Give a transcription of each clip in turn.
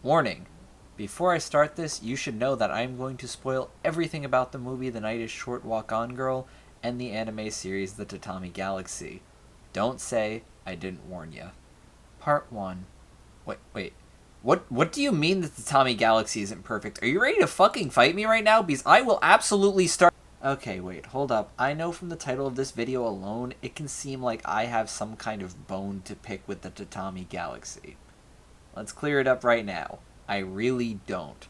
Warning. Before I start this, you should know that I am going to spoil everything about the movie The Night is Short Walk On Girl and the anime series The Tatami Galaxy. Don't say I didn't warn you. Part 1. Wait. What do you mean that the Tatami Galaxy isn't perfect? Are you ready to fucking fight me right now? Because I will absolutely start... Okay, wait, hold up. I know from the title of this video alone, it can seem like I have some kind of bone to pick with the Tatami Galaxy. Let's clear it up right now. I really don't.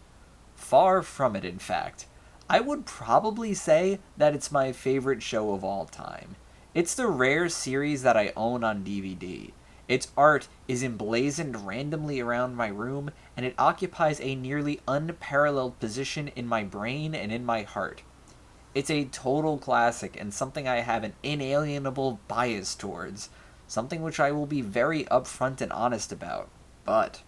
Far from it, in fact. I would probably say that it's my favorite show of all time. It's the rare series that I own on DVD. Its art is emblazoned randomly around my room, and it occupies a nearly unparalleled position in my brain and in my heart. It's a total classic and something I have an inalienable bias towards, something which I will be very upfront and honest about. But,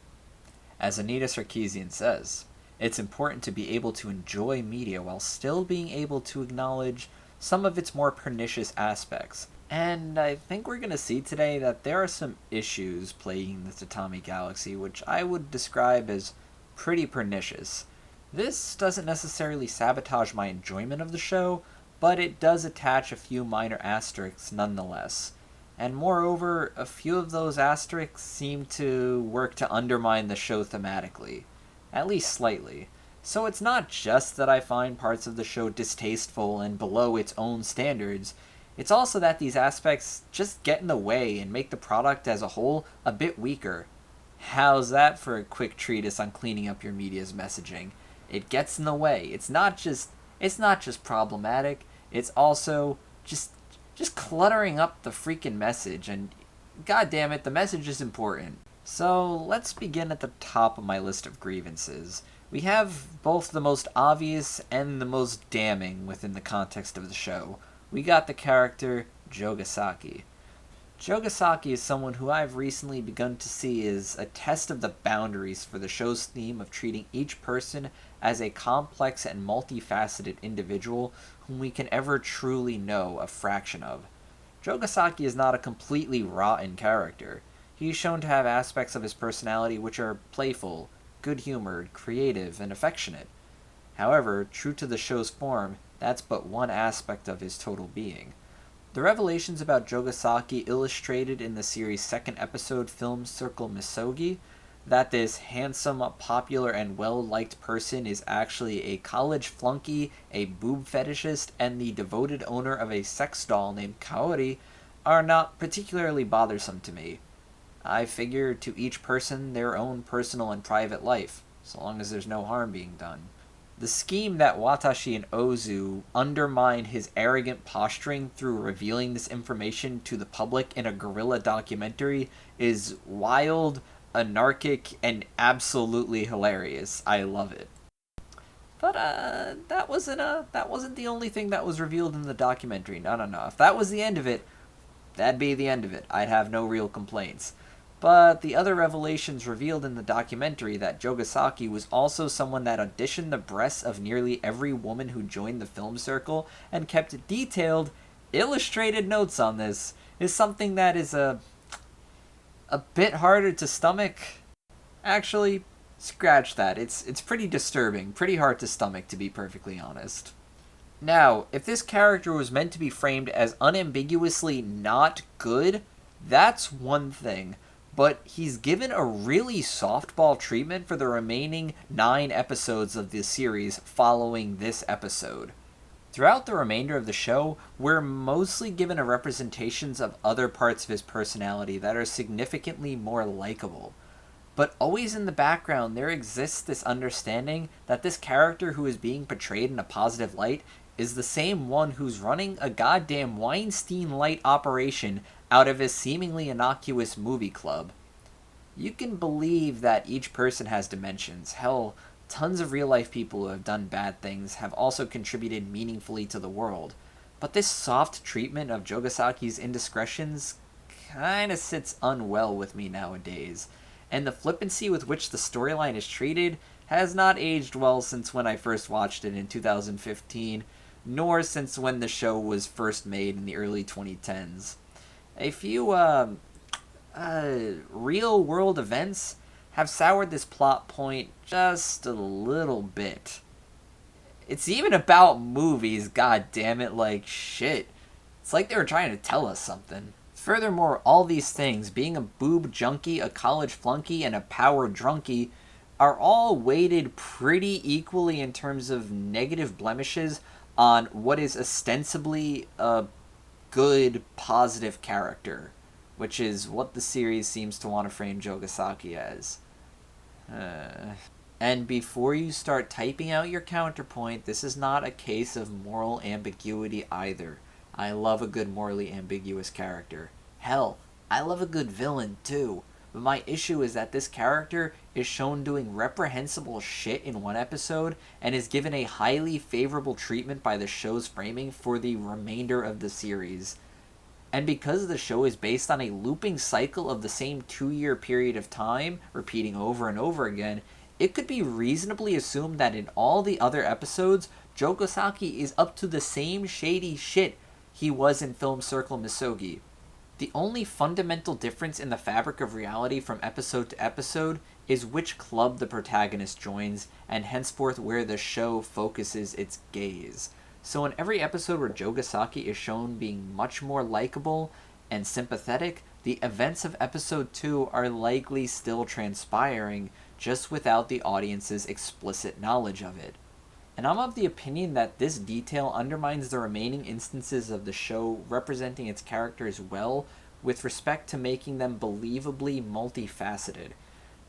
as Anita Sarkeesian says, it's important to be able to enjoy media while still being able to acknowledge some of its more pernicious aspects. And I think we're going to see today that there are some issues plaguing the Tatami Galaxy which I would describe as pretty pernicious. This doesn't necessarily sabotage my enjoyment of the show, but it does attach a few minor asterisks nonetheless. And moreover, a few of those asterisks seem to work to undermine the show thematically, at least slightly. So it's not just that I find parts of the show distasteful and below its own standards, it's also that these aspects just get in the way and make the product as a whole a bit weaker. How's that for a quick treatise on cleaning up your media's messaging? It gets in the way. It's not just problematic, it's also just cluttering up the freaking message, and god damn it, the message is important. So let's begin at the top of my list of grievances. We have both the most obvious and the most damning within the context of the show. We got the character Jogasaki. Jogasaki is someone who I've recently begun to see as a test of the boundaries for the show's theme of treating each person as a complex and multifaceted individual whom we can ever truly know a fraction of. Jogasaki is not a completely rotten character. He is shown to have aspects of his personality which are playful, good-humored, creative, and affectionate. However, true to the show's form, that's but one aspect of his total being. The revelations about Jogasaki illustrated in the series' second episode Film Circle Misogi, that this handsome, popular, and well-liked person is actually a college flunky, a boob fetishist, and the devoted owner of a sex doll named Kaori, are not particularly bothersome to me. I figure to each person their own personal and private life, so long as there's no harm being done. The scheme that Watashi and Ozu undermine his arrogant posturing through revealing this information to the public in a guerrilla documentary is wild, anarchic, and absolutely hilarious. I love it. But that wasn't the only thing that was revealed in the documentary. No. If that was the end of it, that'd be the end of it. I'd have no real complaints. But the other revelations revealed in the documentary that Jogasaki was also someone that auditioned the breasts of nearly every woman who joined the film circle and kept detailed, illustrated notes on this is something that is a bit harder to stomach. Actually, scratch that. It's pretty disturbing, pretty hard to stomach, to be perfectly honest. Now, if this character was meant to be framed as unambiguously not good, that's one thing. But he's given a really softball treatment for the remaining 9 episodes of the series following this episode. Throughout the remainder of the show, we're mostly given representations of other parts of his personality that are significantly more likable. But always in the background, there exists this understanding that this character who is being portrayed in a positive light is the same one who's running a goddamn Weinstein-light operation out of his seemingly innocuous movie club. You can believe that each person has dimensions. Hell, tons of real-life people who have done bad things have also contributed meaningfully to the world. But this soft treatment of Jogasaki's indiscretions kinda sits unwell with me nowadays, and the flippancy with which the storyline is treated has not aged well since when I first watched it in 2015, nor since when the show was first made in the early 2010s. A few real-world events have soured this plot point just a little bit. It's even about movies, god damn it, like shit. It's like they were trying to tell us something. Furthermore, all these things, being a boob junkie, a college flunky, and a power drunkie, are all weighted pretty equally in terms of negative blemishes on what is ostensibly a good, positive character, which is what the series seems to want to frame Jogasaki as. And before you start typing out your counterpoint, this is not a case of moral ambiguity either. I love a good morally ambiguous character. Hell, I love a good villain too. But my issue is that this character is shown doing reprehensible shit in one episode and is given a highly favorable treatment by the show's framing for the remainder of the series. And because the show is based on a looping cycle of the same 2-year period of time, repeating over and over again, it could be reasonably assumed that in all the other episodes, Jogasaki is up to the same shady shit he was in Film Circle Misogi. The only fundamental difference in the fabric of reality from episode to episode is which club the protagonist joins, and henceforth where the show focuses its gaze. So in every episode where Jogasaki is shown being much more likable and sympathetic, the events of episode 2 are likely still transpiring, just without the audience's explicit knowledge of it. And I'm of the opinion that this detail undermines the remaining instances of the show representing its characters well with respect to making them believably multifaceted.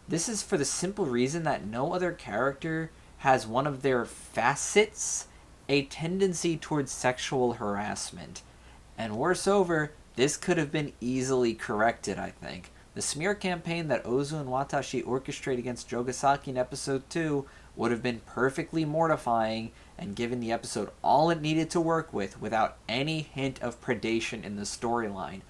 This is for the simple reason that no other character has one of their facets a tendency towards sexual harassment. And worse over, this could have been easily corrected, I think. The smear campaign that Ozu and Watashi orchestrate against Jogasaki in episode 2 would have been perfectly mortifying and given the episode all it needed to work with without any hint of predation in the storyline.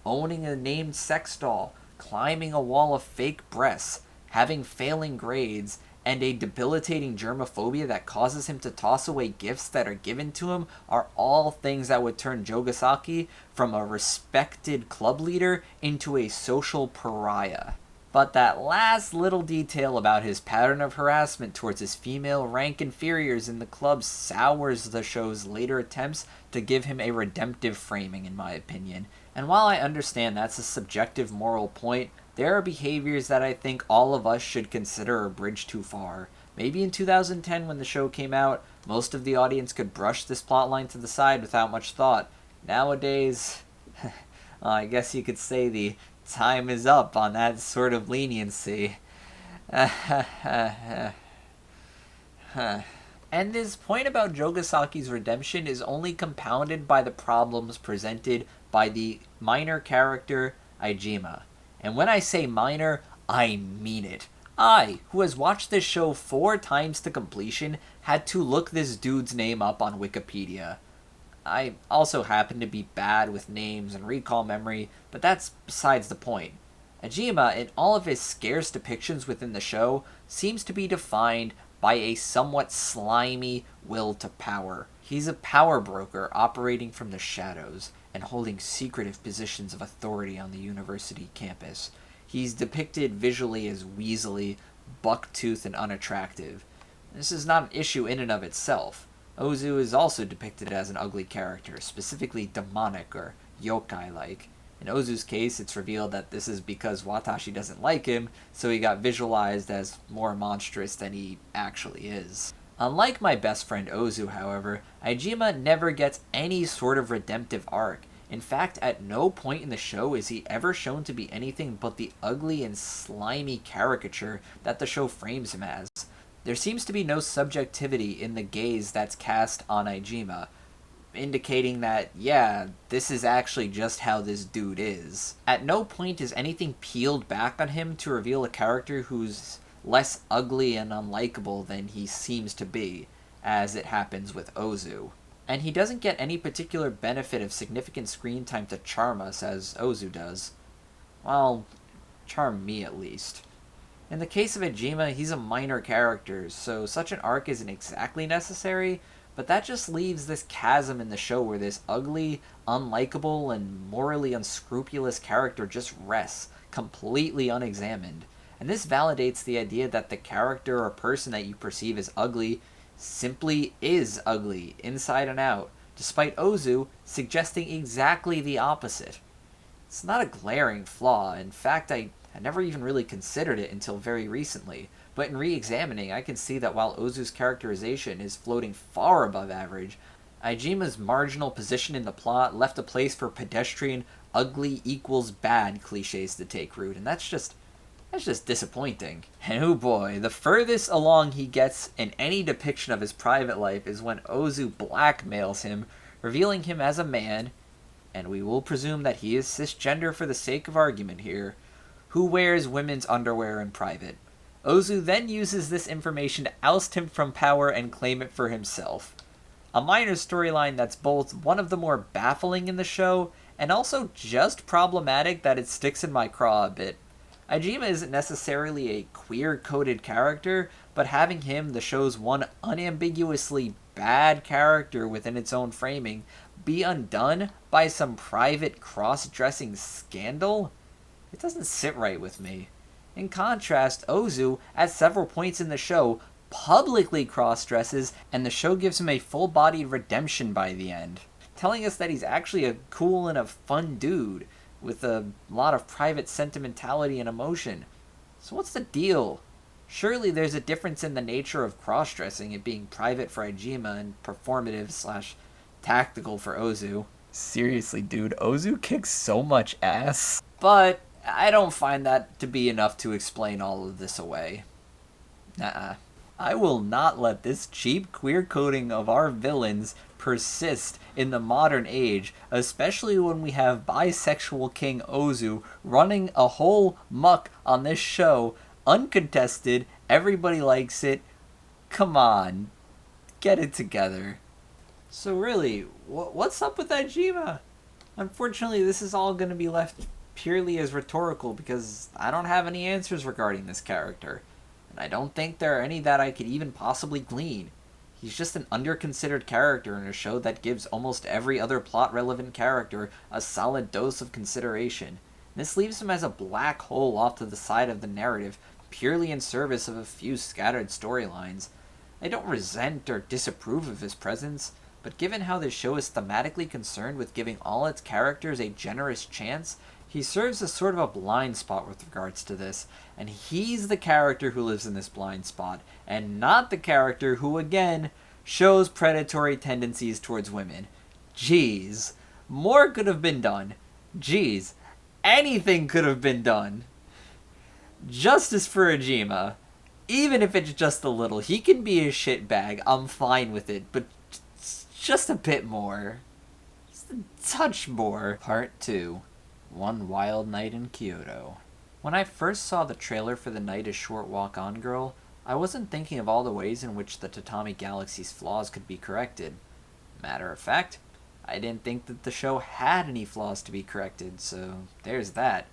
Owning a named sex doll, climbing a wall of fake breasts, having failing grades, and a debilitating germophobia that causes him to toss away gifts that are given to him are all things that would turn Jogasaki from a respected club leader into a social pariah. But that last little detail about his pattern of harassment towards his female rank inferiors in the club sours the show's later attempts to give him a redemptive framing, in my opinion. And while I understand that's a subjective moral point, there are behaviors that I think all of us should consider a bridge too far. Maybe in 2010 when the show came out, most of the audience could brush this plotline to the side without much thought. Nowadays, I guess you could say the time is up on that sort of leniency. And this point about Jogasaki's redemption is only compounded by the problems presented by the minor character, Aijima. And when I say minor, I mean it. I, who has watched this show 4 times to completion, had to look this dude's name up on Wikipedia. I also happen to be bad with names and recall memory, but that's besides the point. Aijima, in all of his scarce depictions within the show, seems to be defined by a somewhat slimy will to power. He's a power broker operating from the shadows and holding secretive positions of authority on the university campus. He's depicted visually as weaselly, buck-toothed, and unattractive. This is not an issue in and of itself. Ozu is also depicted as an ugly character, specifically demonic or yokai-like. In Ozu's case, it's revealed that this is because Watashi doesn't like him, so he got visualized as more monstrous than he actually is. Unlike my best friend Ozu, however, Aijima never gets any sort of redemptive arc. In fact, at no point in the show is he ever shown to be anything but the ugly and slimy caricature that the show frames him as. There seems to be no subjectivity in the gaze that's cast on Aijima, indicating that, yeah, this is actually just how this dude is. At no point is anything peeled back on him to reveal a character who's less ugly and unlikable than he seems to be, as it happens with Ozu. And he doesn't get any particular benefit of significant screen time to charm us as Ozu does. Well, charm me at least. In the case of Aijima, he's a minor character, so such an arc isn't exactly necessary, but that just leaves this chasm in the show where this ugly, unlikable, and morally unscrupulous character just rests, completely unexamined. And this validates the idea that the character or person that you perceive as ugly simply is ugly, inside and out, despite Ozu suggesting exactly the opposite. It's not a glaring flaw. In fact, I had never even really considered it until very recently. But in re-examining, I can see that while Ozu's characterization is floating far above average, Aijima's marginal position in the plot left a place for pedestrian ugly equals bad cliches to take root, and that's just disappointing. And oh boy, the furthest along he gets in any depiction of his private life is when Ozu blackmails him, revealing him as a man, and we will presume that he is cisgender for the sake of argument here, who wears women's underwear in private. Ozu then uses this information to oust him from power and claim it for himself. A minor storyline that's both one of the more baffling in the show, and also just problematic that it sticks in my craw a bit. Aijima isn't necessarily a queer-coded character, but having him, the show's one unambiguously bad character within its own framing, be undone by some private cross-dressing scandal? It doesn't sit right with me. In contrast, Ozu, at several points in the show, publicly cross-dresses, and the show gives him a full-bodied redemption by the end, telling us that he's actually a cool and a fun dude, with a lot of private sentimentality and emotion. So what's the deal? Surely there's a difference in the nature of cross-dressing, it being private for Aijima and performative/tactical for Ozu. Seriously, dude, Ozu kicks so much ass. But I don't find that to be enough to explain all of this away. Nuh-uh. I will not let this cheap queer coding of our villains persist in the modern age, especially when we have bisexual King Ozu running a whole muck on this show, uncontested, everybody likes it. Come on, get it together. So really, what's up with Aijima? Unfortunately, this is all going to be left purely as rhetorical because I don't have any answers regarding this character. And I don't think there are any that I could even possibly glean. He's just an under-considered character in a show that gives almost every other plot-relevant character a solid dose of consideration. This leaves him as a black hole off to the side of the narrative, purely in service of a few scattered storylines. I don't resent or disapprove of his presence, but given how this show is thematically concerned with giving all its characters a generous chance, he serves as sort of a blind spot with regards to this, and he's the character who lives in this blind spot, and not the character who, again, shows predatory tendencies towards women. Jeez, more could have been done. Jeez, anything could have been done. Justice for Aijima. Even if it's just a little. He can be a shitbag, I'm fine with it, but just a bit more. Just a touch more. Part 2. One Wild Night in Kyoto. When I first saw the trailer for The Night is Short Walk On Girl, I wasn't thinking of all the ways in which the Tatami Galaxy's flaws could be corrected. Matter of fact, I didn't think that the show had any flaws to be corrected, so there's that.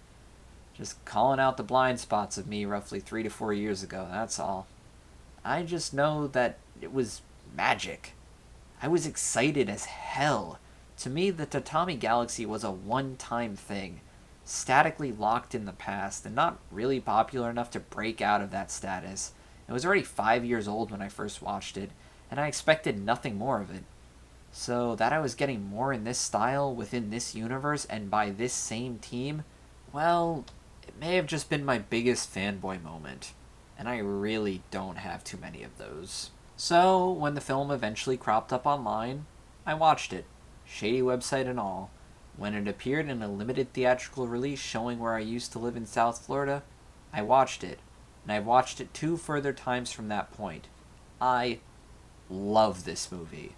Just calling out the blind spots of me roughly 3 to 4 years ago, that's all. I just know that it was magic. I was excited as hell. To me, the Tatami Galaxy was a one-time thing, statically locked in the past, and not really popular enough to break out of that status. It was already 5 years old when I first watched it, and I expected nothing more of it. So that I was getting more in this style, within this universe, and by this same team, well, it may have just been my biggest fanboy moment, and I really don't have too many of those. So, when the film eventually cropped up online, I watched it. Shady website and all. When it appeared in a limited theatrical release showing where I used to live in South Florida, I watched it, and I've watched it 2 further times from that point. I love this movie.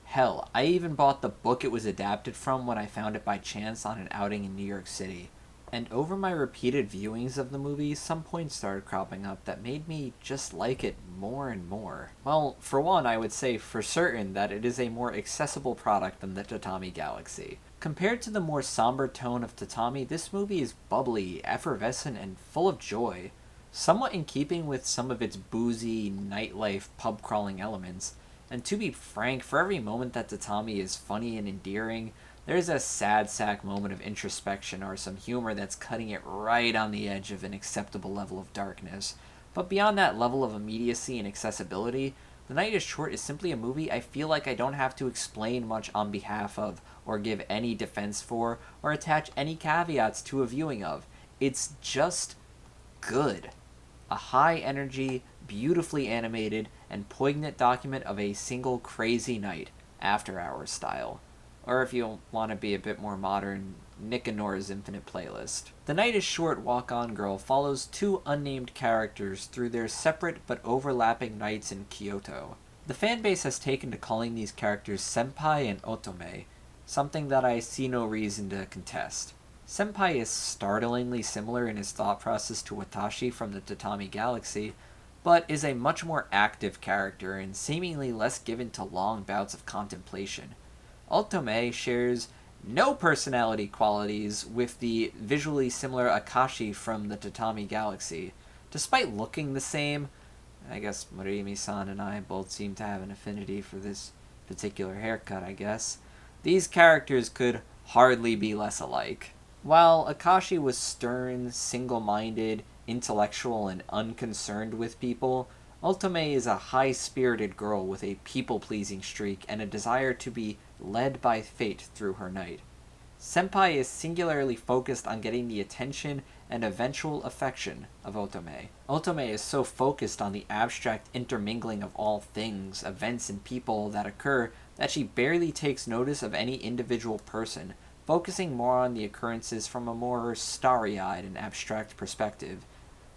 Hell, I even bought the book it was adapted from when I found it by chance on an outing in New York City. And over my repeated viewings of the movie, some points started cropping up that made me just like it more and more. Well, for one, I would say for certain that it is a more accessible product than the Tatami Galaxy. Compared to the more somber tone of Tatami, this movie is bubbly, effervescent, and full of joy. Somewhat in keeping with some of its boozy, nightlife, pub-crawling elements. And to be frank, for every moment that Tatami is funny and endearing, There's a sad sack moment of introspection or some humor that's cutting it right on the edge of an acceptable level of darkness. But beyond that level of immediacy and accessibility, The Night is Short is simply a movie I feel like I don't have to explain much on behalf of, or give any defense for, or attach any caveats to a viewing of. It's just good. A high energy, beautifully animated, and poignant document of a single crazy night, After Hours style. Or if you want to be a bit more modern, Nick and Nora's Infinite Playlist. The Night is Short Walk On Girl follows two unnamed characters through their separate but overlapping nights in Kyoto. The fanbase has taken to calling these characters Senpai and Otome, something that I see no reason to contest. Senpai is startlingly similar in his thought process to Watashi from the Tatami Galaxy, but is a much more active character and seemingly less given to long bouts of contemplation. Otome shares no personality qualities with the visually similar Akashi from the Tatami Galaxy. Despite looking the same, I guess Morimi-san and I both seem to have an affinity for this particular haircut, I guess. These characters could hardly be less alike. While Akashi was stern, single-minded, intellectual, and unconcerned with people, Otome is a high-spirited girl with a people-pleasing streak and a desire to be led by fate through her night. Senpai is singularly focused on getting the attention and eventual affection of Otome. Otome is so focused on the abstract intermingling of all things, events, and people that occur that she barely takes notice of any individual person, focusing more on the occurrences from a more starry-eyed and abstract perspective.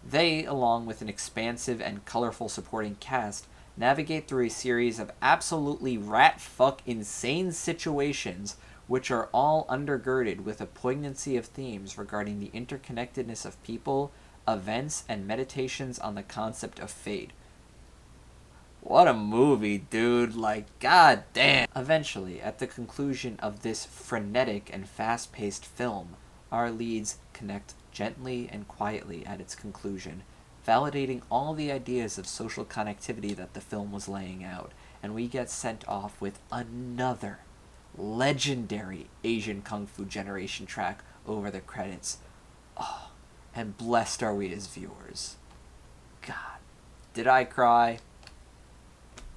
They, along with an expansive and colorful supporting cast, navigate through a series of absolutely rat-fuck insane situations which are all undergirded with a poignancy of themes regarding the interconnectedness of people, events, and meditations on the concept of fate. What a movie, dude. Like, god damn. Eventually, at the conclusion of this frenetic and fast-paced film, our leads connect gently and quietly at its conclusion, validating all the ideas of social connectivity that the film was laying out, and we get sent off with another legendary Asian Kung Fu Generation track over the credits. Oh, and blessed are we as viewers. God, did I cry?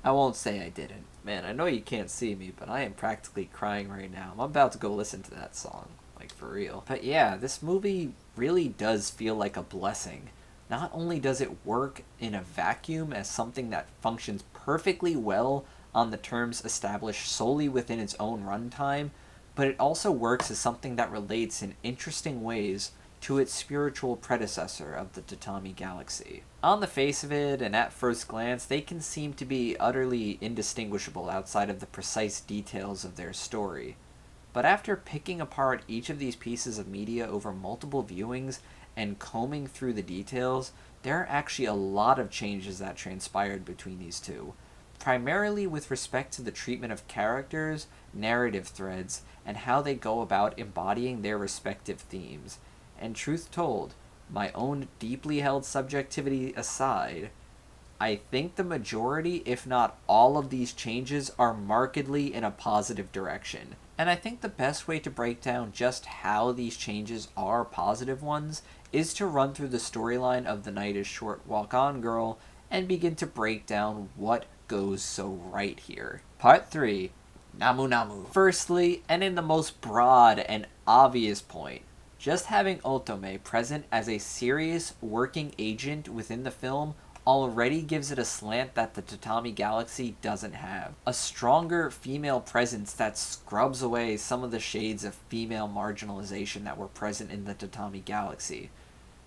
I won't say I didn't. Man, I know you can't see me, but I am practically crying right now. I'm about to go listen to that song, like for real. But yeah, this movie really does feel like a blessing. Not only does it work in a vacuum as something that functions perfectly well on the terms established solely within its own runtime, but it also works as something that relates in interesting ways to its spiritual predecessor of the Tatami Galaxy. On the face of it, and at first glance, they can seem to be utterly indistinguishable outside of the precise details of their story. But after picking apart each of these pieces of media over multiple viewings and combing through the details, there are actually a lot of changes that transpired between these two, primarily with respect to the treatment of characters, narrative threads, and how they go about embodying their respective themes. And truth told, my own deeply held subjectivity aside, I think the majority, if not all of these changes, are markedly in a positive direction. And I think the best way to break down just how these changes are positive ones is to run through the storyline of The Night is Short Walk On Girl and begin to break down what goes so right here. Part 3, Namu Namu. Firstly, and in the most broad and obvious point, just having Otome present as a serious working agent within the film already gives it a slant that the Tatami Galaxy doesn't have. A stronger female presence that scrubs away some of the shades of female marginalization that were present in the Tatami Galaxy.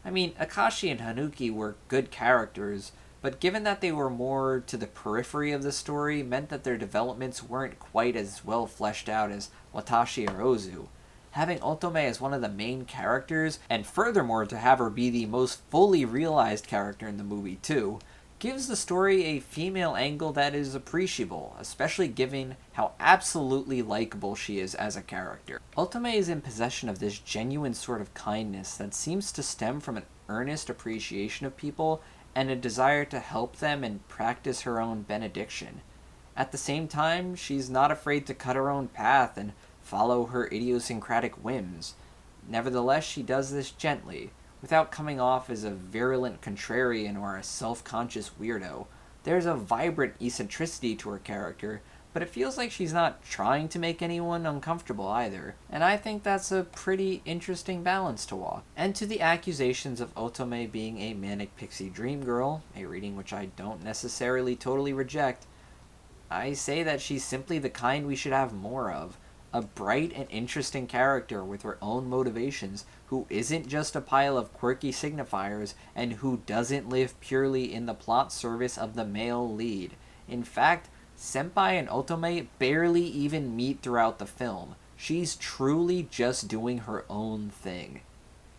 I mean, Akashi and Hanuki were good characters, but given that they were more to the periphery of the story, meant that their developments weren't quite as well fleshed out as Watashi or Ozu. Having Otome as one of the main characters, and furthermore to have her be the most fully realized character in the movie too, gives the story a female angle that is appreciable, especially given how absolutely likable she is as a character. Otome is in possession of this genuine sort of kindness that seems to stem from an earnest appreciation of people and a desire to help them and practice her own benediction. At the same time, she's not afraid to cut her own path and follow her idiosyncratic whims. Nevertheless, she does this gently, without coming off as a virulent contrarian or a self-conscious weirdo. There's a vibrant eccentricity to her character, but it feels like she's not trying to make anyone uncomfortable either, and I think that's a pretty interesting balance to walk. And to the accusations of Otome being a manic pixie dream girl, a reading which I don't necessarily totally reject, I say that she's simply the kind we should have more of. A bright and interesting character with her own motivations, who isn't just a pile of quirky signifiers, and who doesn't live purely in the plot service of the male lead. In fact, Senpai and Otome barely even meet throughout the film. She's truly just doing her own thing.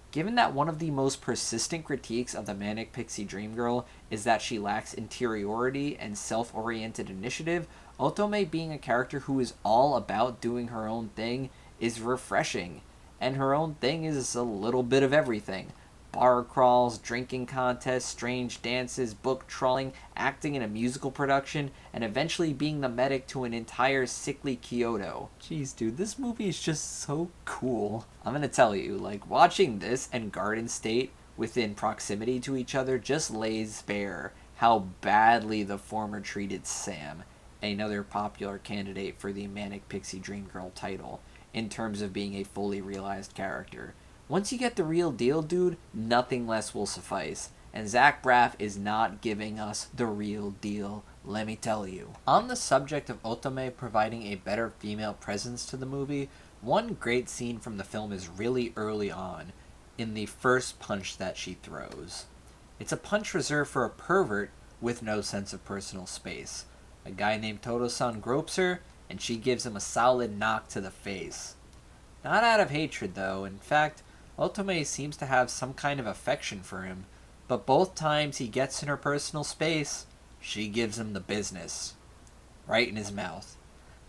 Given that one of the most persistent critiques of the Manic Pixie Dream Girl is that she lacks interiority and self-oriented initiative, Otome being a character who is all about doing her own thing is refreshing. And her own thing is a little bit of everything. Bar crawls, drinking contests, strange dances, book trawling, acting in a musical production, and eventually being the medic to an entire sickly Kyoto. Jeez, dude, this movie is just so cool. I'm gonna tell you, like, watching this and Garden State within proximity to each other just lays bare how badly the former treated Sam, another popular candidate for the Manic Pixie Dream Girl title, in terms of being a fully realized character. Once you get the real deal, dude, nothing less will suffice. And Zach Braff is not giving us the real deal, let me tell you. On the subject of Otome providing a better female presence to the movie, one great scene from the film is really early on, in the first punch that she throws. It's a punch reserved for a pervert with no sense of personal space. A guy named Todo-san gropes her, and she gives him a solid knock to the face. Not out of hatred, though. In fact, Otome seems to have some kind of affection for him, but both times he gets in her personal space, she gives him the business. Right in his mouth.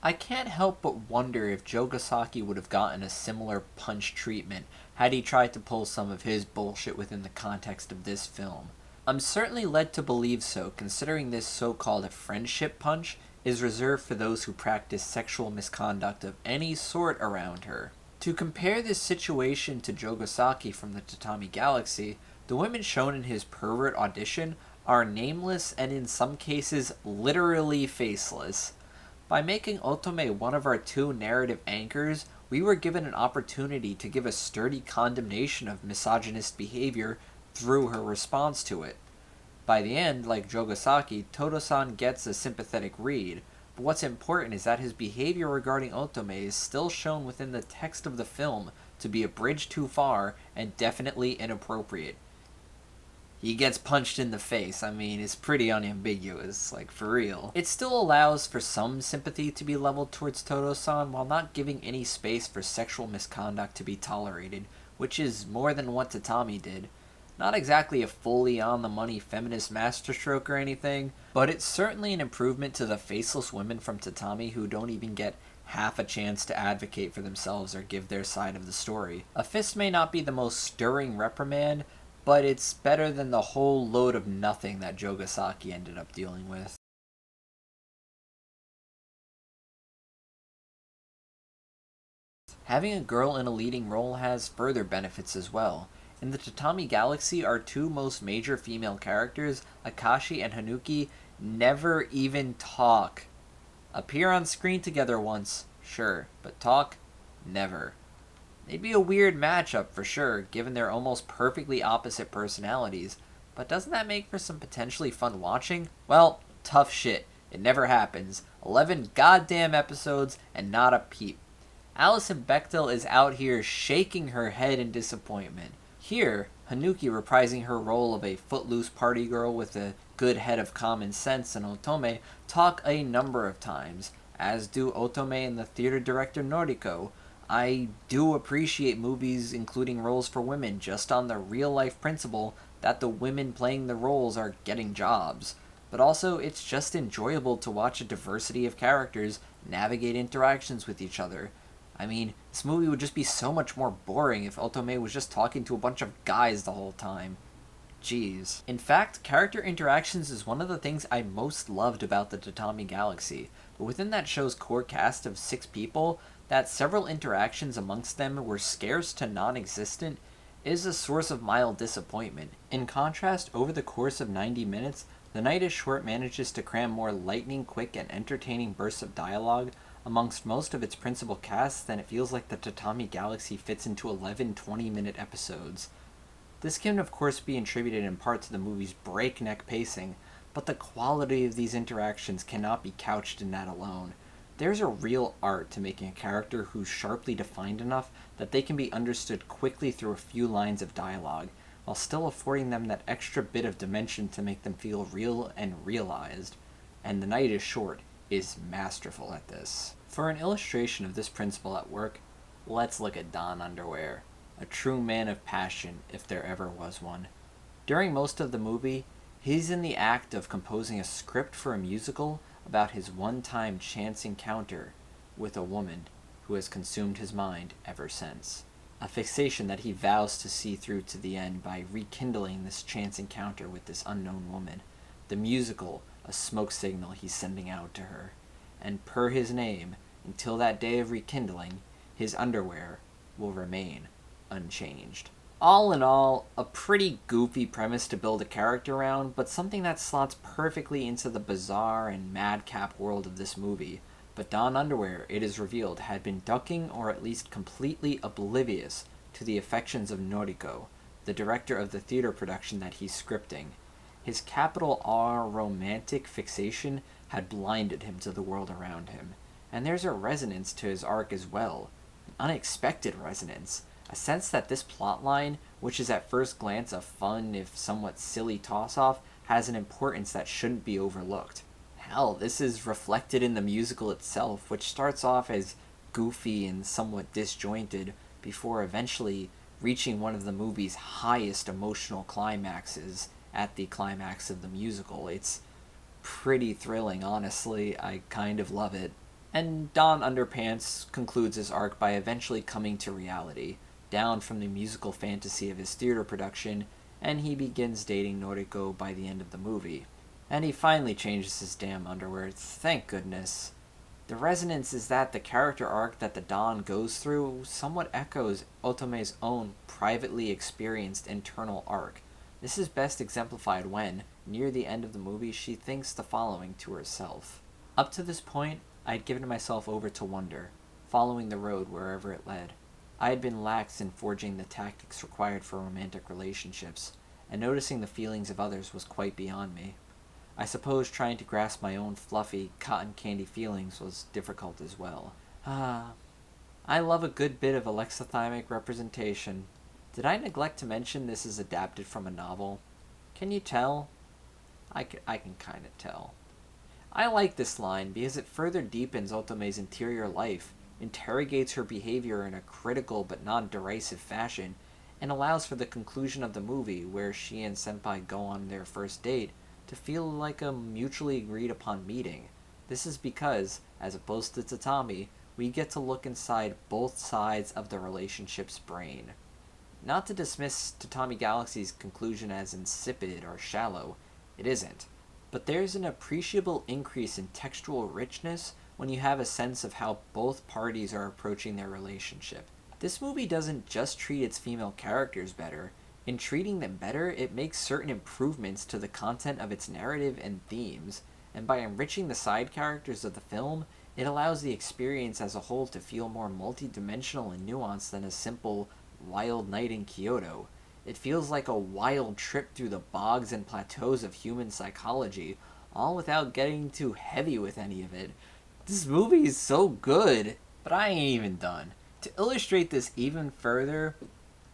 I can't help but wonder if Joe Gasaki would have gotten a similar punch treatment had he tried to pull some of his bullshit within the context of this film. I'm certainly led to believe so, considering this so-called friendship punch is reserved for those who practice sexual misconduct of any sort around her. To compare this situation to Joe Gasaki from the Tatami Galaxy, the women shown in his pervert audition are nameless and in some cases literally faceless. By making Otome one of our two narrative anchors, we were given an opportunity to give a sturdy condemnation of misogynist behavior through her response to it. By the end, like Joe Gasaki, Todo-san gets a sympathetic read, but what's important is that his behavior regarding Otome is still shown within the text of the film to be a bridge too far and definitely inappropriate. He gets punched in the face. I mean, it's pretty unambiguous, like, for real. It still allows for some sympathy to be leveled towards Todo-san while not giving any space for sexual misconduct to be tolerated, which is more than what Tatami did. Not exactly a fully on-the-money feminist masterstroke or anything, but it's certainly an improvement to the faceless women from Tatami who don't even get half a chance to advocate for themselves or give their side of the story. A fist may not be the most stirring reprimand, but it's better than the whole load of nothing that Joe Gasaki ended up dealing with. Having a girl in a leading role has further benefits as well. In the Tatami Galaxy, our two most major female characters, Akashi and Hanuki, never even talk. Appear on screen together once, sure, but talk? Never. They'd be a weird matchup for sure, given their almost perfectly opposite personalities, but doesn't that make for some potentially fun watching? Well, tough shit. It never happens. 11 goddamn episodes and not a peep. Alison Bechdel is out here shaking her head in disappointment. Here, Hanuki reprising her role of a footloose party girl with a good head of common sense and Otome talk a number of times, as do Otome and the theater director Noriko. I do appreciate movies including roles for women just on the real-life principle that the women playing the roles are getting jobs. But also, it's just enjoyable to watch a diversity of characters navigate interactions with each other. I mean, this movie would just be so much more boring if Otome was just talking to a bunch of guys the whole time. Jeez. In fact, character interactions is one of the things I most loved about the Tatami Galaxy. But within that show's core cast of 6 people, That several interactions amongst them were scarce to non-existent is a source of mild disappointment. In contrast, over the course of 90 minutes, The Night is Short manages to cram more lightning-quick and entertaining bursts of dialogue amongst most of its principal casts than it feels like the Tatami Galaxy fits into 11 20-minute episodes. This can of course be attributed in part to the movie's breakneck pacing, but the quality of these interactions cannot be couched in that alone. There's a real art to making a character who's sharply defined enough that they can be understood quickly through a few lines of dialogue, while still affording them that extra bit of dimension to make them feel real and realized. And The Night is Short is masterful at this. For an illustration of this principle at work, let's look at Don Underwear, a true man of passion if there ever was one. During most of the movie, he's in the act of composing a script for a musical about his one-time chance encounter with a woman who has consumed his mind ever since. A fixation that he vows to see through to the end by rekindling this chance encounter with this unknown woman. The musical, a smoke signal he's sending out to her. And per his name, until that day of rekindling, his underwear will remain unchanged. All in all, a pretty goofy premise to build a character around, but something that slots perfectly into the bizarre and madcap world of this movie. But Don Underwear, it is revealed, had been ducking or at least completely oblivious to the affections of Noriko, the director of the theater production that he's scripting. His capital R romantic fixation had blinded him to the world around him. And there's a resonance to his arc as well. An unexpected resonance. A sense that this plotline, which is at first glance a fun, if somewhat silly toss-off, has an importance that shouldn't be overlooked. Hell, this is reflected in the musical itself, which starts off as goofy and somewhat disjointed before eventually reaching one of the movie's highest emotional climaxes at the climax of the musical. It's pretty thrilling, honestly. I kind of love it. And Don Underpants concludes his arc by eventually coming to reality, down from the musical fantasy of his theater production, and he begins dating Noriko by the end of the movie. And he finally changes his damn underwear, thank goodness. The resonance is that the character arc that the Don goes through somewhat echoes Otome's own privately experienced internal arc. This is best exemplified when, near the end of the movie, she thinks the following to herself. Up to this point, I had given myself over to wonder, following the road wherever it led. I had been lax in forging the tactics required for romantic relationships, and noticing the feelings of others was quite beyond me. I suppose trying to grasp my own fluffy, cotton candy feelings was difficult as well. I love a good bit of alexithymic representation. Did I neglect to mention this is adapted from a novel? Can you tell? I can kind of tell. I like this line because it further deepens Otome's interior life, interrogates her behavior in a critical but non-derisive fashion, and allows for the conclusion of the movie where she and Senpai go on their first date to feel like a mutually agreed upon meeting. This is because, as opposed to Tatami, we get to look inside both sides of the relationship's brain. Not to dismiss Tatami Galaxy's conclusion as insipid or shallow, it isn't. But there's an appreciable increase in textual richness when you have a sense of how both parties are approaching their relationship. This movie doesn't just treat its female characters better. In treating them better, it makes certain improvements to the content of its narrative and themes, and by enriching the side characters of the film, it allows the experience as a whole to feel more multi-dimensional and nuanced than a simple wild night in Kyoto. It feels like a wild trip through the bogs and plateaus of human psychology, all without getting too heavy with any of it. This movie is so good, but I ain't even done. To illustrate this even further,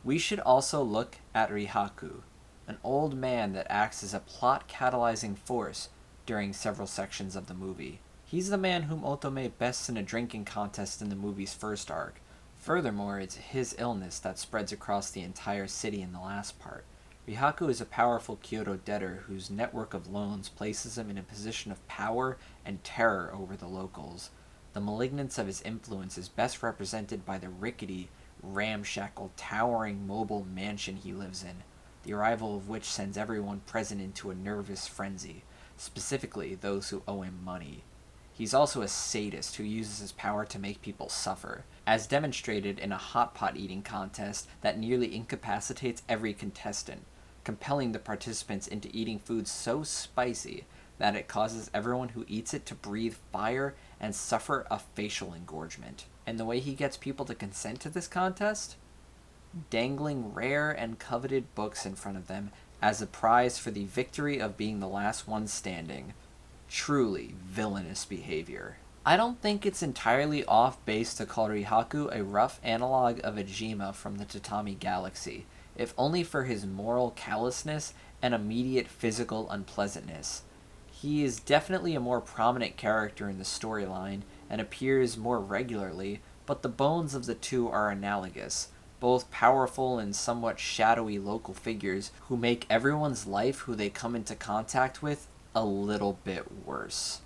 we should also look at Rihaku, an old man that acts as a plot-catalyzing force during several sections of the movie. He's the man whom Otome bests in a drinking contest in the movie's first arc. Furthermore, it's his illness that spreads across the entire city in the last part. Rihaku is a powerful Kyoto debtor whose network of loans places him in a position of power and terror over the locals. The malignance of his influence is best represented by the rickety, ramshackle, towering mobile mansion he lives in, the arrival of which sends everyone present into a nervous frenzy, specifically those who owe him money. He's also a sadist who uses his power to make people suffer, as demonstrated in a hot pot eating contest that nearly incapacitates every contestant, compelling the participants into eating food so spicy that it causes everyone who eats it to breathe fire and suffer a facial engorgement. And the way he gets people to consent to this contest? Dangling rare and coveted books in front of them as a prize for the victory of being the last one standing. Truly villainous behavior. I don't think it's entirely off base to call Rihaku a rough analog of Ejima from the Tatami Galaxy, if only for his moral callousness and immediate physical unpleasantness. He is definitely a more prominent character in the storyline and appears more regularly, but the bones of the two are analogous, both powerful and somewhat shadowy local figures who make everyone's life who they come into contact with a little bit worse.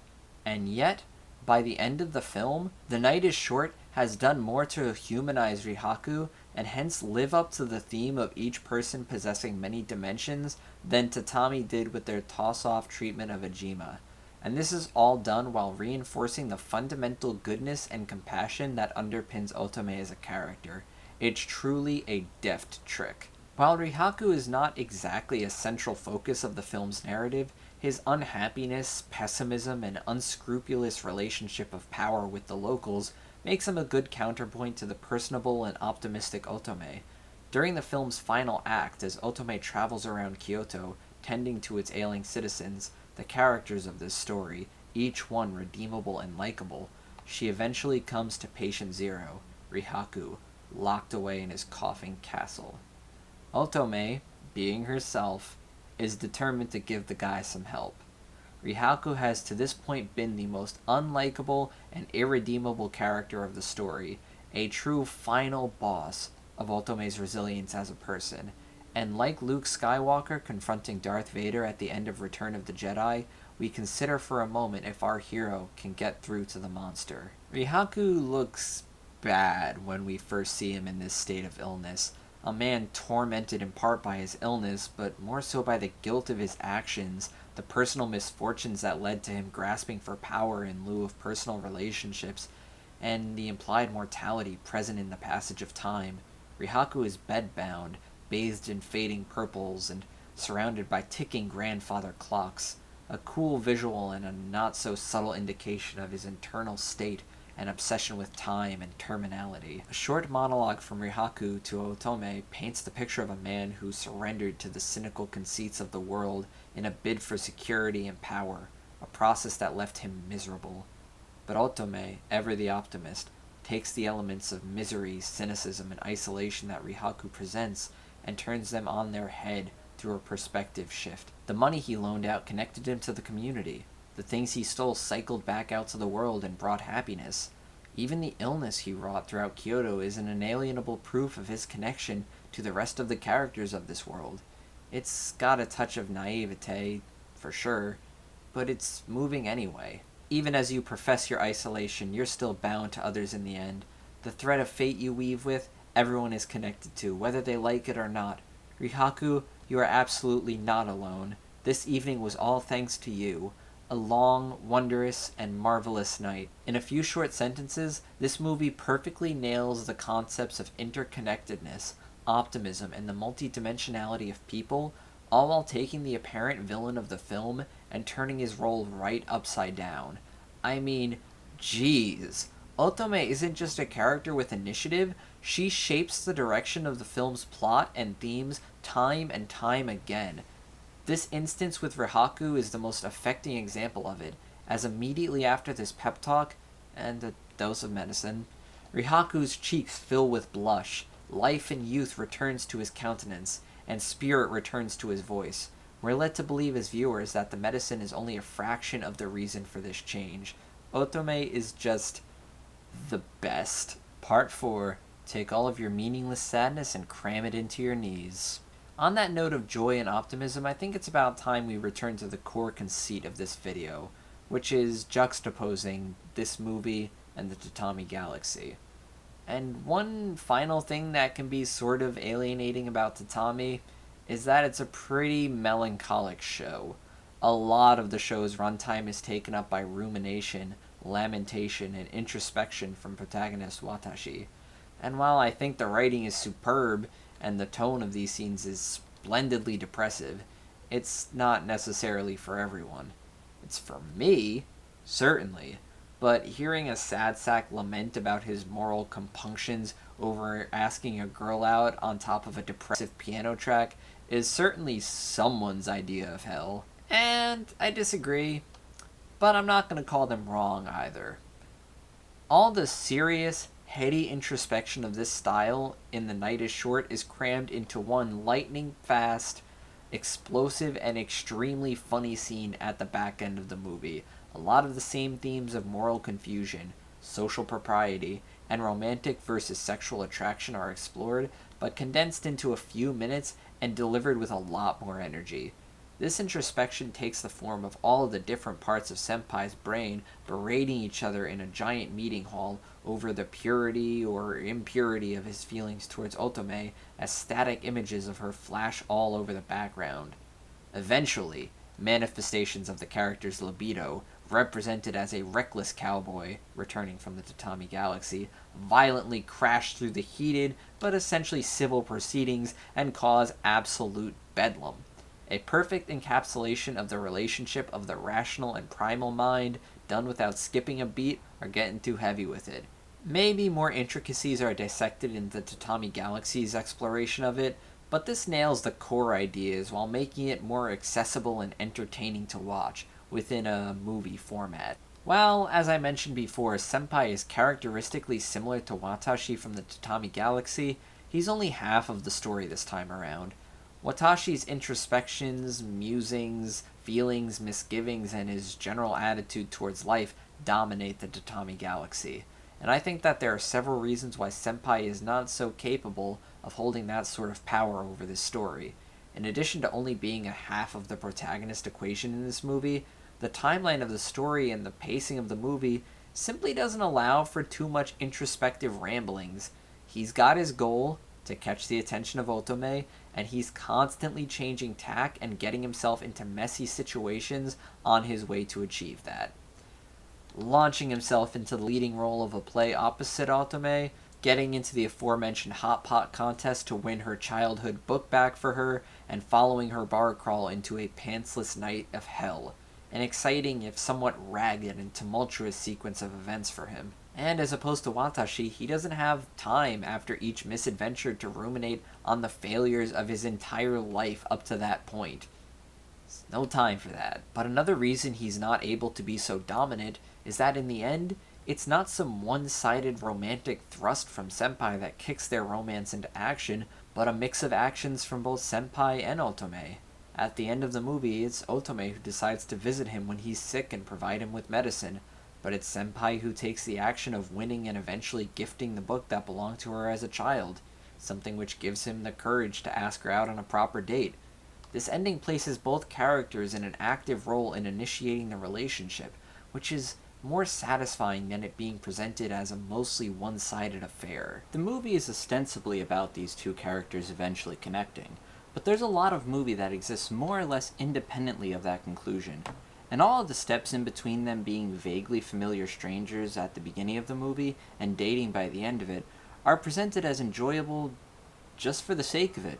And yet, by the end of the film, The Night is Short has done more to humanize Rihaku and hence live up to the theme of each person possessing many dimensions than Tatami did with their toss-off treatment of Ejima. And this is all done while reinforcing the fundamental goodness and compassion that underpins Otome as a character. It's truly a deft trick. While Rihaku is not exactly a central focus of the film's narrative, his unhappiness, pessimism, and unscrupulous relationship of power with the locals makes him a good counterpoint to the personable and optimistic Otome. During the film's final act, as Otome travels around Kyoto, tending to its ailing citizens, the characters of this story, each one redeemable and likable, she eventually comes to patient zero, Rihaku, locked away in his coughing castle. Otome, being herself, is determined to give the guy some help. Rihaku has to this point been the most unlikable and irredeemable character of the story, a true final boss of Otome's resilience as a person, and like Luke Skywalker confronting Darth Vader at the end of Return of the Jedi, we consider for a moment if our hero can get through to the monster. Rihaku looks bad when we first see him in this state of illness, a man tormented in part by his illness, but more so by the guilt of his actions, the personal misfortunes that led to him grasping for power in lieu of personal relationships, and the implied mortality present in the passage of time. Rihaku is bedbound, bathed in fading purples, and surrounded by ticking grandfather clocks, a cool visual and a not-so-subtle indication of his internal state and obsession with time and terminality. A short monologue from Rihaku to Otome paints the picture of a man who surrendered to the cynical conceits of the world in a bid for security and power, a process that left him miserable. But Otome, ever the optimist, takes the elements of misery, cynicism, and isolation that Rihaku presents and turns them on their head through a perspective shift. The money he loaned out connected him to the community. The things he stole cycled back out to the world and brought happiness. Even the illness he wrought throughout Kyoto is an inalienable proof of his connection to the rest of the characters of this world. It's got a touch of naivete, for sure, but it's moving anyway. Even as you profess your isolation, you're still bound to others in the end. The thread of fate you weave with, everyone is connected to, whether they like it or not. Rihaku, you are absolutely not alone. This evening was all thanks to you. A long, wondrous, and marvelous night. In a few short sentences, this movie perfectly nails the concepts of interconnectedness, optimism, and the multidimensionality of people, all while taking the apparent villain of the film and turning his role right upside down. I mean, jeez. Otome isn't just a character with initiative, she shapes the direction of the film's plot and themes time and time again. This instance with Rihaku is the most affecting example of it, as immediately after this pep talk, and a dose of medicine, Rihaku's cheeks fill with blush, life and youth returns to his countenance, and spirit returns to his voice. We're led to believe as viewers that the medicine is only a fraction of the reason for this change. Otome is just the best. Part 4. Take all of your meaningless sadness and cram it into your knees. On that note of joy and optimism, I think it's about time we return to the core conceit of this video, which is juxtaposing this movie and the Tatami Galaxy. And one final thing that can be sort of alienating about Tatami is that it's a pretty melancholic show. A lot of the show's runtime is taken up by rumination, lamentation, and introspection from protagonist Watashi. And while I think the writing is superb and the tone of these scenes is splendidly depressive, it's not necessarily for everyone. It's for me, certainly, but hearing a sad sack lament about his moral compunctions over asking a girl out on top of a depressive piano track is certainly someone's idea of hell. And I disagree, but I'm not going to call them wrong either. All the serious, heady introspection of this style in The Night is Short is crammed into one lightning fast, explosive, and extremely funny scene at the back end of the movie. A lot of the same themes of moral confusion, social propriety, and romantic versus sexual attraction are explored, but condensed into a few minutes and delivered with a lot more energy. This introspection takes the form of all of the different parts of Senpai's brain berating each other in a giant meeting hall over the purity or impurity of his feelings towards Otome as static images of her flash all over the background. Eventually, manifestations of the character's libido, represented as a reckless cowboy returning from the Tatami galaxy, violently crash through the heated but essentially civil proceedings and cause absolute bedlam. A perfect encapsulation of the relationship of the rational and primal mind, done without skipping a beat or getting too heavy with it. Maybe more intricacies are dissected in the Tatami Galaxy's exploration of it, but this nails the core ideas while making it more accessible and entertaining to watch within a movie format. While, as I mentioned before, Senpai is characteristically similar to Watashi from the Tatami Galaxy, he's only half of the story this time around. Watashi's introspections, musings, feelings, misgivings, and his general attitude towards life dominate the Tatami Galaxy. And I think that there are several reasons why Senpai is not so capable of holding that sort of power over this story. In addition to only being a half of the protagonist equation in this movie, the timeline of the story and the pacing of the movie simply doesn't allow for too much introspective ramblings. He's got his goal, to catch the attention of Otome, and he's constantly changing tack and getting himself into messy situations on his way to achieve that. Launching himself into the leading role of a play opposite Otome, getting into the aforementioned hot pot contest to win her childhood book back for her, and following her bar crawl into a pantsless night of hell. An exciting, if somewhat ragged and tumultuous sequence of events for him. And as opposed to Watashi, he doesn't have time after each misadventure to ruminate on the failures of his entire life up to that point. There's no time for that. But another reason he's not able to be so dominant is that in the end, it's not some one-sided romantic thrust from Senpai that kicks their romance into action, but a mix of actions from both Senpai and Otome. At the end of the movie, it's Otome who decides to visit him when he's sick and provide him with medicine, but it's Senpai who takes the action of winning and eventually gifting the book that belonged to her as a child, something which gives him the courage to ask her out on a proper date. This ending places both characters in an active role in initiating the relationship, which is more satisfying than it being presented as a mostly one-sided affair. The movie is ostensibly about these two characters eventually connecting, but there's a lot of movie that exists more or less independently of that conclusion, and all of the steps in between them being vaguely familiar strangers at the beginning of the movie and dating by the end of it are presented as enjoyable just for the sake of it.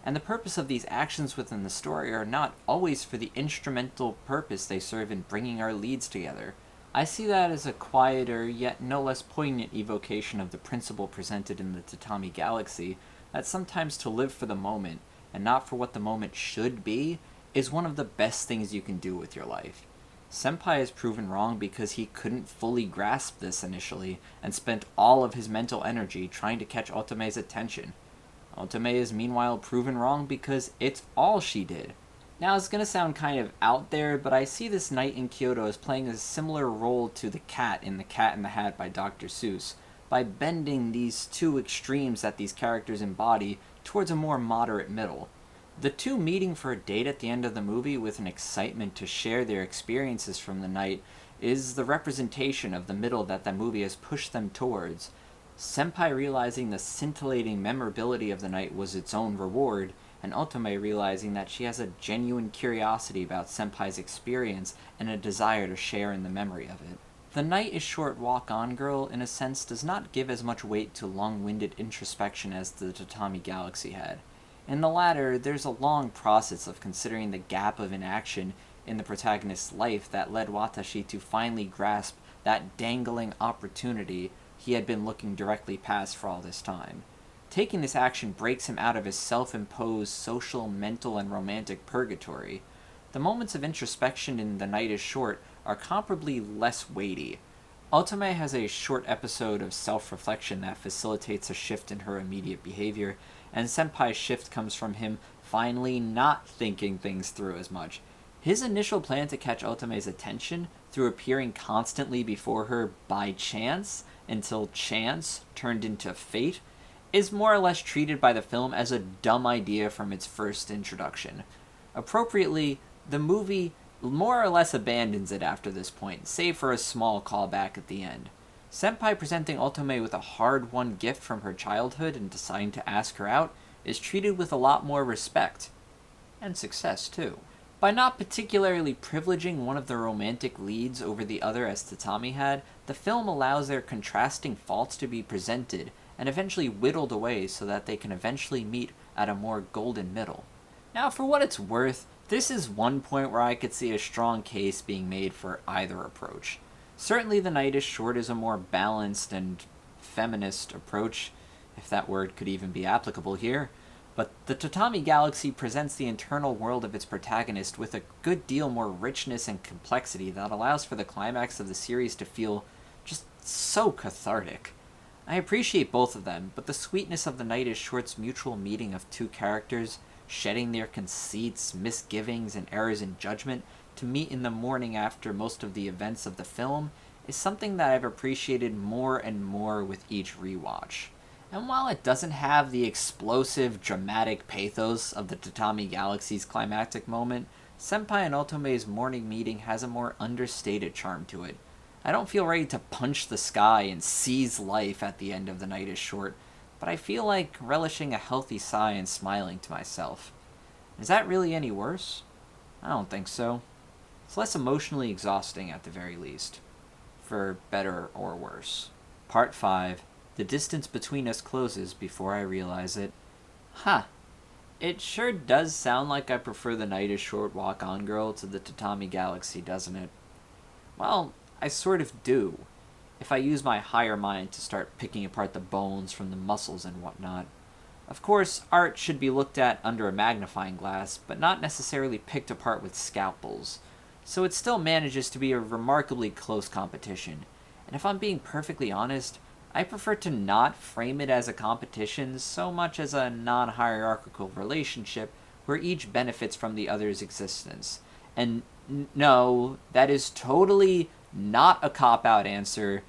And the purpose of these actions within the story are not always for the instrumental purpose they serve in bringing our leads together. I see that as a quieter, yet no less poignant evocation of the principle presented in the Tatami Galaxy, that sometimes to live for the moment, and not for what the moment should be, is one of the best things you can do with your life. Senpai is proven wrong because he couldn't fully grasp this initially, and spent all of his mental energy trying to catch Otome's attention. Otome is meanwhile proven wrong because it's all she did. Now, it's going to sound kind of out there, but I see this night in Kyoto as playing a similar role to the cat in The Cat in the Hat by Dr. Seuss, by bending these two extremes that these characters embody towards a more moderate middle. The two meeting for a date at the end of the movie with an excitement to share their experiences from the night is the representation of the middle that the movie has pushed them towards. Senpai realizing the scintillating memorability of the night was its own reward, and Otome realizing that she has a genuine curiosity about Senpai's experience and a desire to share in the memory of it. The Night is Short Walk On Girl, in a sense, does not give as much weight to long-winded introspection as the Tatami Galaxy had. In the latter, there's a long process of considering the gap of inaction in the protagonist's life that led Watashi to finally grasp that dangling opportunity he had been looking directly past for all this time. Taking this action breaks him out of his self-imposed social, mental, and romantic purgatory. The moments of introspection in The Night is Short are comparably less weighty. Otome has a short episode of self-reflection that facilitates a shift in her immediate behavior, and Senpai's shift comes from him finally not thinking things through as much. His initial plan to catch Otome's attention through appearing constantly before her by chance, until chance turned into fate, is more or less treated by the film as a dumb idea from its first introduction. Appropriately, the movie more or less abandons it after this point, save for a small callback at the end. Senpai presenting Otome with a hard-won gift from her childhood and deciding to ask her out is treated with a lot more respect. And success, too. By not particularly privileging one of the romantic leads over the other as Tatami had, the film allows their contrasting faults to be presented and eventually whittled away so that they can eventually meet at a more golden middle. Now, for what it's worth, this is one point where I could see a strong case being made for either approach. Certainly The Night is Short is a more balanced and feminist approach, if that word could even be applicable here, but the Tatami Galaxy presents the internal world of its protagonist with a good deal more richness and complexity that allows for the climax of the series to feel just so cathartic. I appreciate both of them, but the sweetness of The Night is Short's mutual meeting of two characters, shedding their conceits, misgivings, and errors in judgment to meet in the morning after most of the events of the film, is something that I've appreciated more and more with each rewatch. And while it doesn't have the explosive, dramatic pathos of the Tatami Galaxy's climactic moment, Senpai and Otome's morning meeting has a more understated charm to it. I don't feel ready to punch the sky and seize life at the end of The Night is Short, but I feel like relishing a healthy sigh and smiling to myself. Is that really any worse? I don't think so. It's less emotionally exhausting at the very least. For better or worse. Part 5. The distance between us closes before I realize it. It sure does sound like I prefer The Night is Short Walk On Girl to the Tatami Galaxy, doesn't it? Well, I sort of do, if I use my higher mind to start picking apart the bones from the muscles and whatnot. Of course, art should be looked at under a magnifying glass, but not necessarily picked apart with scalpels, so it still manages to be a remarkably close competition. And if I'm being perfectly honest, I prefer to not frame it as a competition so much as a non-hierarchical relationship where each benefits from the other's existence. And no, that is totally not a cop-out answer.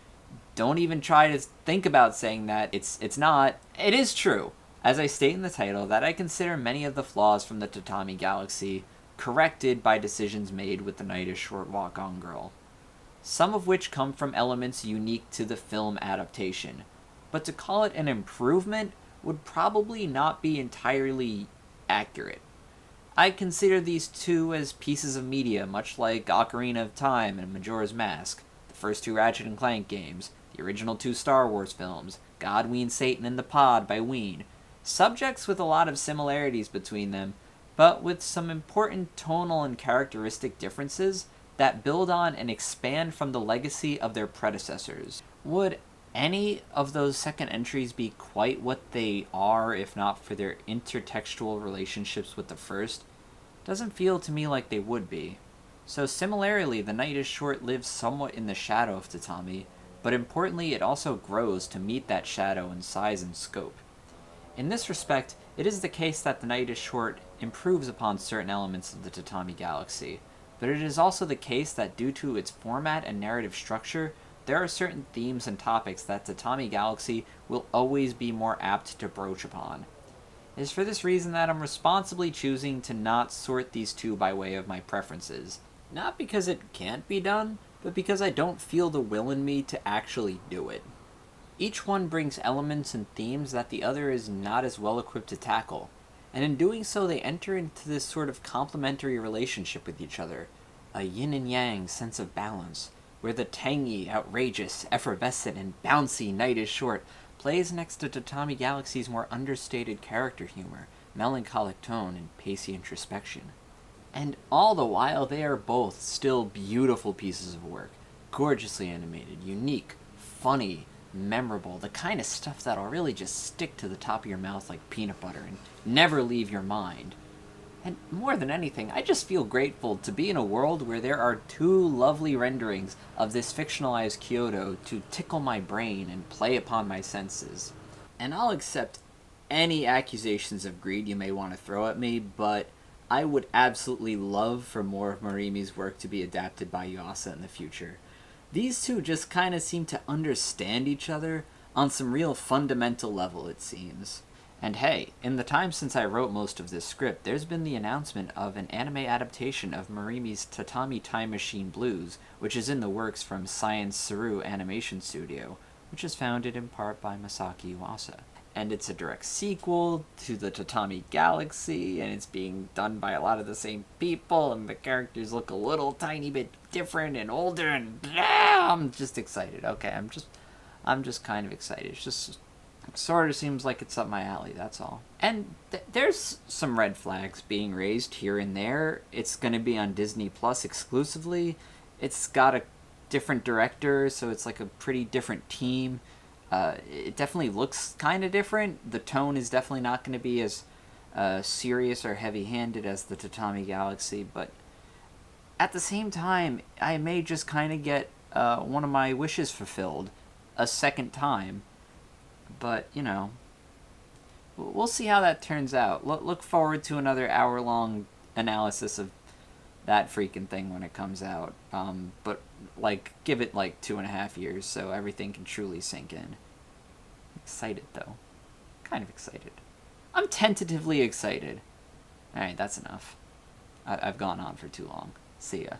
Don't even try to think about saying that. It's not. It is true, as I state in the title, that I consider many of the flaws from the Tatami Galaxy corrected by decisions made with The Night is Short Walk On Girl. Some of which come from elements unique to the film adaptation. But to call it an improvement would probably not be entirely accurate. I consider these two as pieces of media, much like Ocarina of Time and Majora's Mask, the first two Ratchet & Clank games, the original two Star Wars films, God, Ween, Satan, and the Pod by Ween. Subjects with a lot of similarities between them, but with some important tonal and characteristic differences that build on and expand from the legacy of their predecessors. Would any of those second entries be quite what they are if not for their intertextual relationships with the first? Doesn't feel to me like they would be. So similarly, The Night is Short lives somewhat in the shadow of Tatami, but importantly it also grows to meet that shadow in size and scope. In this respect, it is the case that The Night is Short improves upon certain elements of the Tatami Galaxy, but it is also the case that due to its format and narrative structure, there are certain themes and topics that Tatami Galaxy will always be more apt to broach upon. It is for this reason that I'm responsibly choosing to not sort these two by way of my preferences. Not because it can't be done, but because I don't feel the will in me to actually do it. Each one brings elements and themes that the other is not as well equipped to tackle, and in doing so they enter into this sort of complementary relationship with each other, a yin and yang sense of balance, where the tangy, outrageous, effervescent, and bouncy Night is Short plays next to Tatami Galaxy's more understated character humor, melancholic tone, and pacey introspection. And all the while, they are both still beautiful pieces of work, gorgeously animated, unique, funny, memorable, the kind of stuff that'll really just stick to the top of your mouth like peanut butter and never leave your mind. And more than anything, I just feel grateful to be in a world where there are two lovely renderings of this fictionalized Kyoto to tickle my brain and play upon my senses. And I'll accept any accusations of greed you may want to throw at me, but I would absolutely love for more of Morimi's work to be adapted by Yuasa in the future. These two just kind of seem to understand each other on some real fundamental level, it seems. And hey, in the time since I wrote most of this script, there's been the announcement of an anime adaptation of Morimi's Tatami Time Machine Blues, which is in the works from Science Saru Animation Studio, which is founded in part by Masaki Yuasa. And it's a direct sequel to the Tatami Galaxy, and it's being done by a lot of the same people, and the characters look a little tiny bit different and older, and blah! I'm just excited. Okay, I'm just kind of excited. It's just sort of seems like it's up my alley, that's all. And there's some red flags being raised here and there. It's going to be on Disney Plus exclusively. It's got a different director, so it's like a pretty different team. It definitely looks kind of different. The tone is definitely not going to be as serious or heavy-handed as the Tatami Galaxy, but at the same time, I may just kind of get one of my wishes fulfilled a second time. But, you know, we'll see how that turns out. Look forward to another hour-long analysis of that freaking thing when it comes out. But, like, give it, like, 2.5 years so everything can truly sink in. Excited, though. Kind of excited. I'm tentatively excited. Alright, that's enough. I've gone on for too long. See ya.